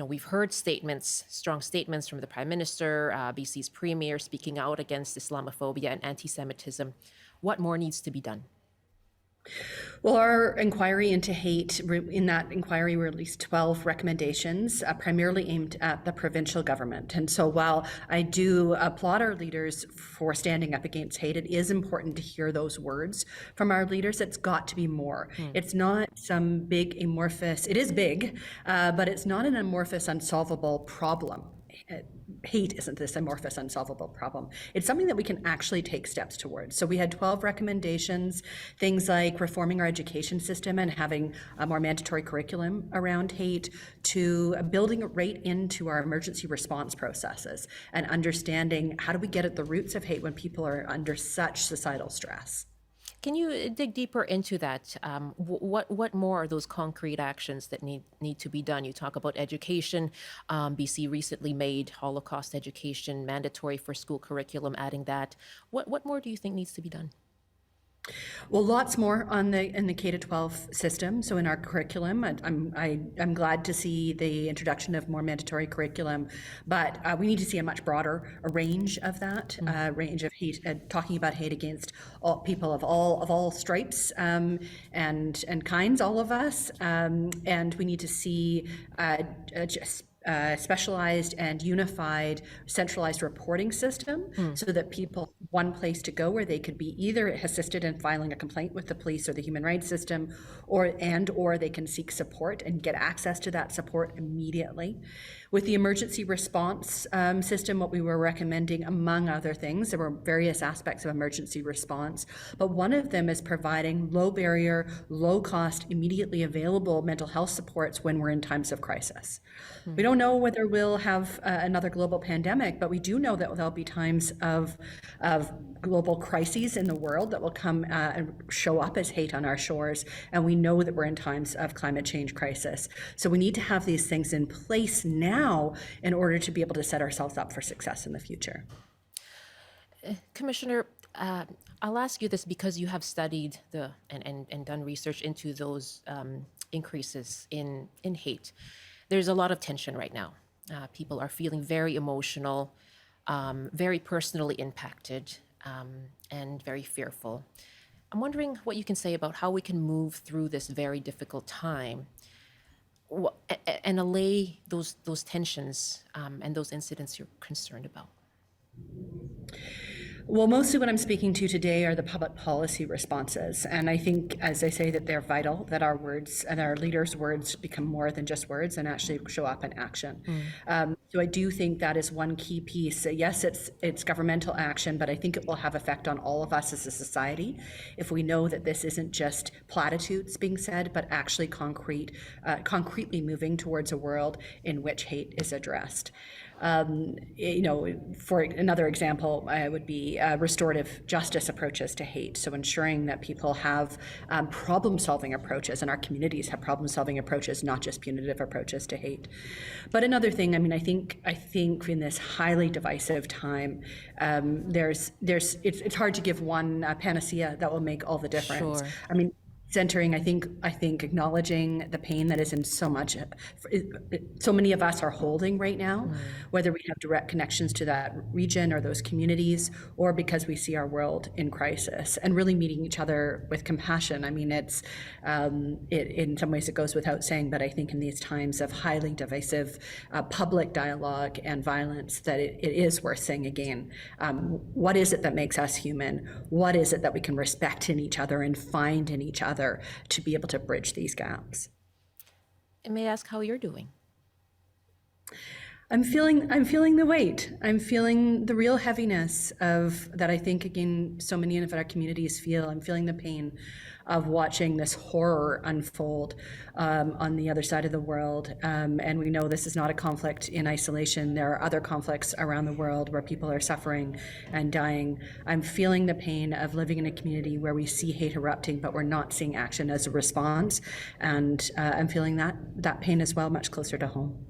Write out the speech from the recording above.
we've heard statements, strong statements from the Prime Minister, BC's Premier speaking out against Islamophobia and anti-Semitism. What more needs to be done? Well, our inquiry into hate, in that inquiry, we released 12 recommendations, primarily aimed at the provincial government. And so while I do applaud our leaders for standing up against hate, it is important to hear those words from our leaders. It's got to be more. It's not some big amorphous, it is big, but it's not an amorphous, unsolvable problem. Hate isn't this amorphous, unsolvable problem. It's something that we can actually take steps towards. So we had 12 recommendations, things like reforming our education system and having a more mandatory curriculum around hate, to building it right into our emergency response processes and understanding how do we get at the roots of hate when people are under such societal stress. Can you dig deeper into that? What more are those concrete actions that need to be done? You talk about education. BC recently made Holocaust education mandatory for school curriculum, adding that. What more do you think needs to be done? Well, lots more in the K-12 system. So in our curriculum, I'm glad to see the introduction of more mandatory curriculum, but we need to see a much broader range of that, range of hate, talking about hate against all people of all stripes and kinds, all of us, and we need to see just specialized and unified centralized reporting system so that people have one place to go where they could be either assisted in filing a complaint with the police or the human rights system, or they can seek support and get access to that support immediately. With the emergency response system, what we were recommending, among other things, there were various aspects of emergency response, but one of them is providing low barrier, low cost, immediately available mental health supports when we're in times of crisis. We don't know whether we'll have another global pandemic, but we do know that there'll be times of global crises in the world that will come and show up as hate on our shores. And we know that we're in times of climate change crisis. So we need to have these things in place now in order to be able to set ourselves up for success in the future. Commissioner, I'll ask you this because you have studied and done research into those increases in hate. There's a lot of tension right now. People are feeling very emotional, very personally impacted, and very fearful. I'm wondering what you can say about how we can move through this very difficult time and allay those tensions and those incidents you're concerned about. Well, mostly what I'm speaking to today are the public policy responses. And I think, as I say, that they're vital, that our words and our leaders' words become more than just words and actually show up in action. So I do think that is one key piece. Yes, it's governmental action, but I think it will have effect on all of us as a society if we know that this isn't just platitudes being said, but actually concretely moving towards a world in which hate is addressed. For another example, would be restorative justice approaches to hate. So ensuring that people have problem-solving approaches and our communities have problem-solving approaches, not just punitive approaches to hate. But another thing, I think in this highly divisive time, it's hard to give one panacea that will make all the difference. Sure. Centering, I think acknowledging the pain that is in so many of us are holding right now, whether we have direct connections to that region or those communities, or because we see our world in crisis, and really meeting each other with compassion. It's in some ways it goes without saying, but I think in these times of highly divisive public dialogue and violence, that it is worth saying again, what is it that makes us human? What is it that we can respect in each other and find in each other to be able to bridge these gaps? And may I ask how you're doing? I'm feeling the weight. I'm feeling the real heaviness of that. I think, again, so many of our communities feel. I'm feeling the pain of watching this horror unfold on the other side of the world. And we know this is not a conflict in isolation. There are other conflicts around the world where people are suffering and dying. I'm feeling the pain of living in a community where we see hate erupting, but we're not seeing action as a response. And I'm feeling that pain as well, much closer to home.